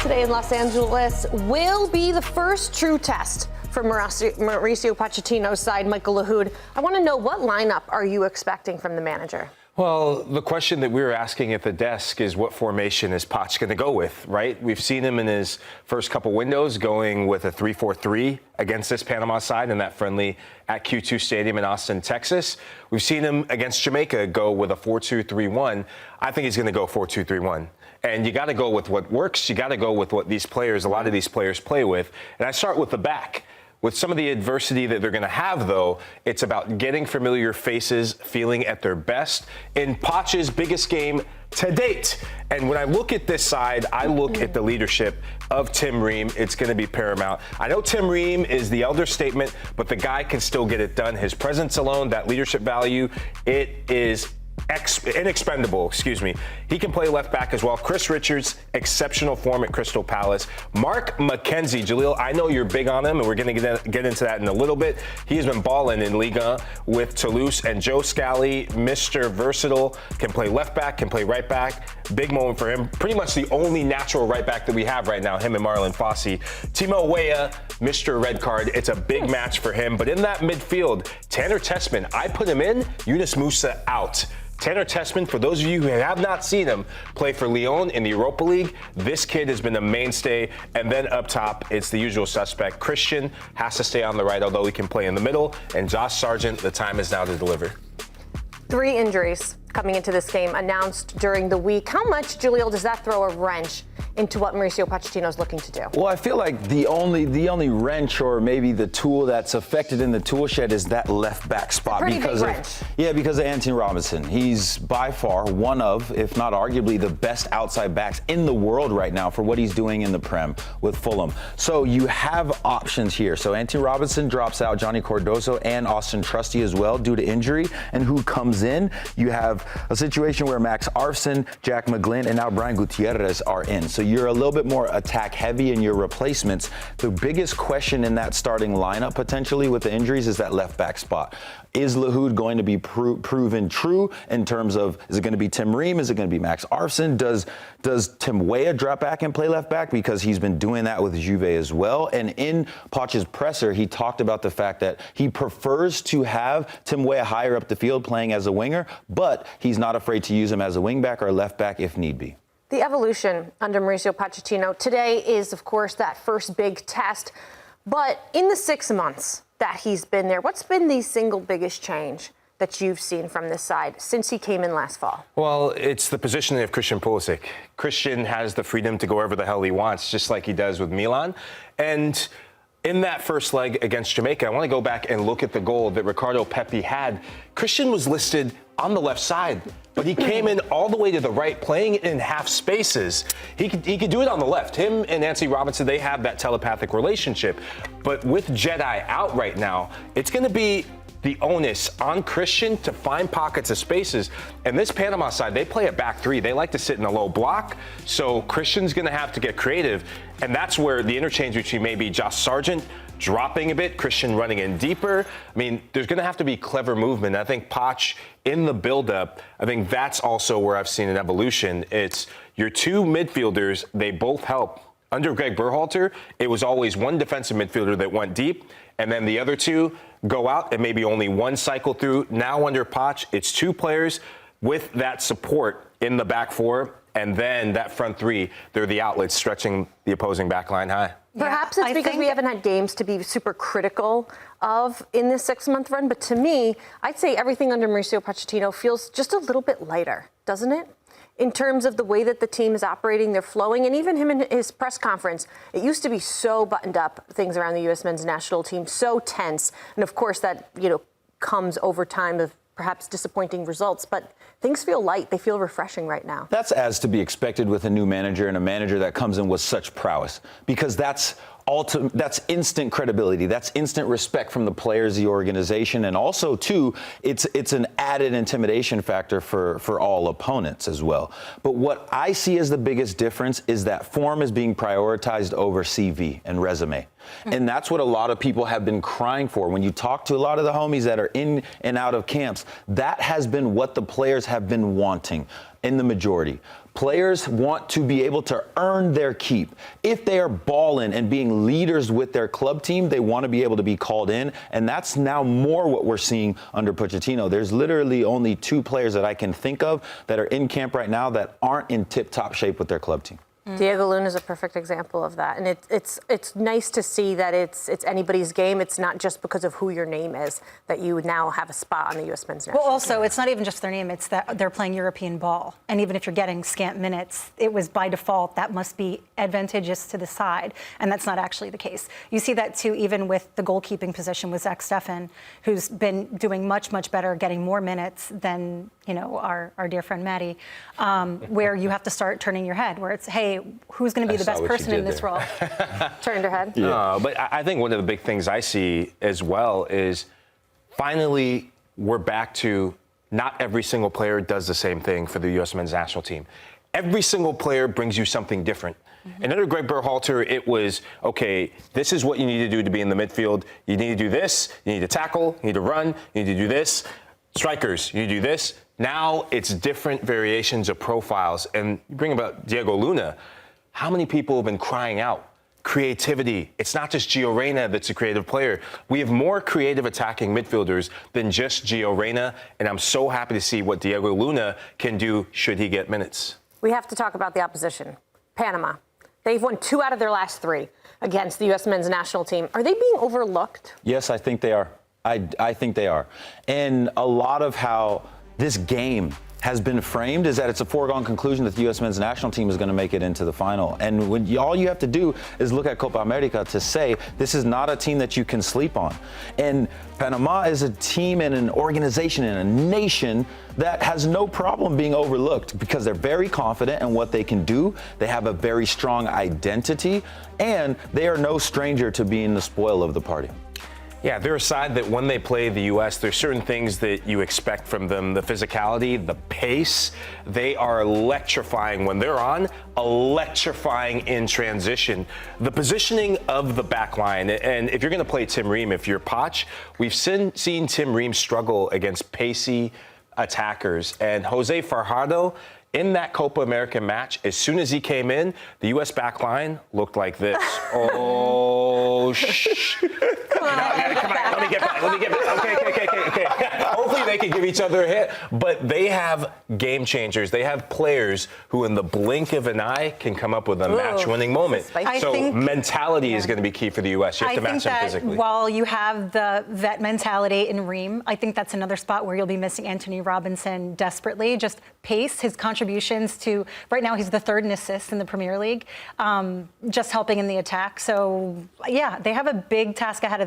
Today in Los Angeles will be the first true test for Mauricio Pochettino's side, Michael Lahoud. I want to know, what lineup are you expecting from the manager? Well, the question that we were asking at the desk is, what formation is Poch going to go with, right? We've seen him in his first couple windows going with a 3-4-3 against this Panama side in that friendly at Q2 Stadium in Austin, Texas. We've seen him against Jamaica go with a 4-2-3-1. I think he's going to go 4-2-3-1. And you got to go with what works. You got to go with what these players, a lot of these players play with. And I start with the back. With some of the adversity that they're going to have, though, it's about getting familiar faces, feeling at their best in Poch's biggest game to date. And when I look at this side, I look at the leadership of Tim Ream. It's going to be paramount. I know Tim Ream is the elder statesman, but the guy can still get it done. His presence alone, that leadership value, it is inexpendable, He can play left back as well. Chris Richards, exceptional form at Crystal Palace. Mark McKenzie, Jalil, I know you're big on him, and we're going to get into that in a little bit. He has been balling in Liga with Toulouse. And Joe Scally, Mr. Versatile, can play left back, can play right back. Big moment for him. Pretty much the only natural right back that we have right now, him and Marlon Fossey. Timo Weah, Mr. Red Card. It's a big match for him. But in that midfield, Tanner Tessman, I put him in, Yunus Musa out. Tanner Tessman, for those of you who have not seen him play for Lyon in the Europa League, this kid has been a mainstay. And then up top, it's the usual suspect. Christian has to stay on the right, although he can play in the middle. And Josh Sargent, the time is now to deliver. 3 injuries coming into this game announced during the week. How much, Jalil, does that throw a wrench into what Mauricio Pochettino is looking to do? Well, I feel like the only wrench, or maybe the tool that's affected in the tool shed, is that left back spot because of Anthony Robinson. He's by far one of, if not arguably, the best outside backs in the world right now for what he's doing in the Prem with Fulham. So you have options here. So Anthony Robinson drops out, Johnny Cardoso and Austin Trusty as well due to injury. And who comes in? You have a situation where Max Arfson, Jack McGlynn, and now Brian Gutierrez are in. So you're a little bit more attack heavy in your replacements. The biggest question in that starting lineup potentially with the injuries is that left back spot. Is Lahoud going to be proven true in terms of, is it going to be Tim Ream? Is it going to be Max Arfson? Does Tim Weah drop back and play left back? Because he's been doing that with Juve as well. And in Poch's presser, he talked about the fact that he prefers to have Tim Weah higher up the field playing as a winger, but he's not afraid to use him as a wing back or left back if need be. The evolution under Mauricio Pochettino today is, of course, that first big test. But in the 6 months that he's been there, what's been the single biggest change that you've seen from this side since he came in last fall? Well, it's the positioning of Christian Pulisic. Christian has the freedom to go wherever the hell he wants, just like he does with Milan. And in that first leg against Jamaica, I want to go back and look at the goal that Ricardo Pepi had. Christian was listed on the left side, but he came in all the way to the right, playing in half spaces. He could do it on the left. Him and Anthony Robinson, they have that telepathic relationship. But with Jedi out right now, it's going to be the onus on Christian to find pockets of spaces. And this Panama side, they play a back 3. They like to sit in a low block. So Christian's going to have to get creative. And that's where the interchange between maybe Josh Sargent dropping a bit, Christian running in deeper. I mean, there's going to have to be clever movement. I think Poch in the buildup, I think that's also where I've seen an evolution. It's your 2 midfielders. They both help. Under Greg Berhalter, it was always one defensive midfielder that went deep, and then the other 2 go out and maybe only one cycle through. Now under Poch, it's 2 players with that support in the back 4, and then that front 3, they're the outlets stretching the opposing back line high. Perhaps it's because we haven't had games to be super critical of in this 6-month run, but to me, I'd say everything under Mauricio Pochettino feels just a little bit lighter, doesn't it? In terms of the way that the team is operating, they're flowing, and even him in his press conference, it used to be so buttoned up, things around the U.S. men's national team, so tense, and of course that, comes over time of perhaps disappointing results, but things feel light. They feel refreshing right now. That's as to be expected with a new manager and a manager that comes in with such prowess, because that's instant credibility. That's instant respect from the players, the organization, and also, too, it's an added intimidation factor for all opponents as well. But what I see as the biggest difference is that form is being prioritized over CV and resume. And that's what a lot of people have been crying for. When you talk to a lot of the homies that are in and out of camps, that has been what the players have been wanting in the majority. Players want to be able to earn their keep. If they are balling and being leaders with their club team, they want to be able to be called in. And that's now more what we're seeing under Pochettino. There's literally only 2 players that I can think of that are in camp right now that aren't in tip-top shape with their club team. Diego Luna is a perfect example of that, and it's nice to see that it's anybody's game. It's not just because of who your name is that you now have a spot on the U.S. men's national team. Well, also, it's not even just their name; it's that they're playing European ball, and even if you're getting scant minutes, it was by default that must be advantageous to the side, and that's not actually the case. You see that too, even with the goalkeeping position with Zach Steffen, who's been doing much better, getting more minutes than our dear friend Maddie, where you have to start turning your head, where it's, hey, who's going to be the best person in this role? Turned her head? Yeah. But I think one of the big things I see as well is finally we're back to not every single player does the same thing for the U.S. men's national team. Every single player brings you something different. And under Greg Berhalter, it was, okay, this is what you need to do to be in the midfield. You need to do this. You need to tackle. You need to run. You need to do this. Strikers, you need to do this. Now it's different variations of profiles. And you bring about Diego Luna. How many people have been crying out? Creativity. It's not just Gio Reyna that's a creative player. We have more creative attacking midfielders than just Gio Reyna, and I'm so happy to see what Diego Luna can do should he get minutes. We have to talk about the opposition. Panama. They've won 2 out of their last 3 against the U.S. men's national team. Are they being overlooked? Yes, I think they are. I think they are. And a lot of how this game has been framed is that it's a foregone conclusion that the U.S. men's national team is going to make it into the final. And when all you have to do is look at Copa America to say this is not a team that you can sleep on. And Panama is a team and an organization and a nation that has no problem being overlooked because they're very confident in what they can do. They have a very strong identity, and they are no stranger to being the spoil of the party. Yeah, they're a side that when they play the U.S., there's certain things that you expect from them. The physicality, the pace, they are electrifying when they're on, electrifying in transition. The positioning of the back line, and if you're going to play Tim Ream, if you're Poch, we've seen Tim Ream struggle against pacey attackers. And Jose Fajardo, in that Copa America match, as soon as he came in, the U.S. back line looked like this. Oh, shh. Come on, let me get back. Okay. Hopefully they can give each other a hit. But they have game changers. They have players who, in the blink of an eye, can come up with a match-winning moment. So mentality is going to be key for the U.S. You have to match them physically. While you have the vet mentality in Ream, I think that's another spot where you'll be missing Anthony Robinson desperately. Just pace, his contributions to, right now he's the 3rd in assists in the Premier League, just helping in the attack. So, yeah, they have a big task ahead of them.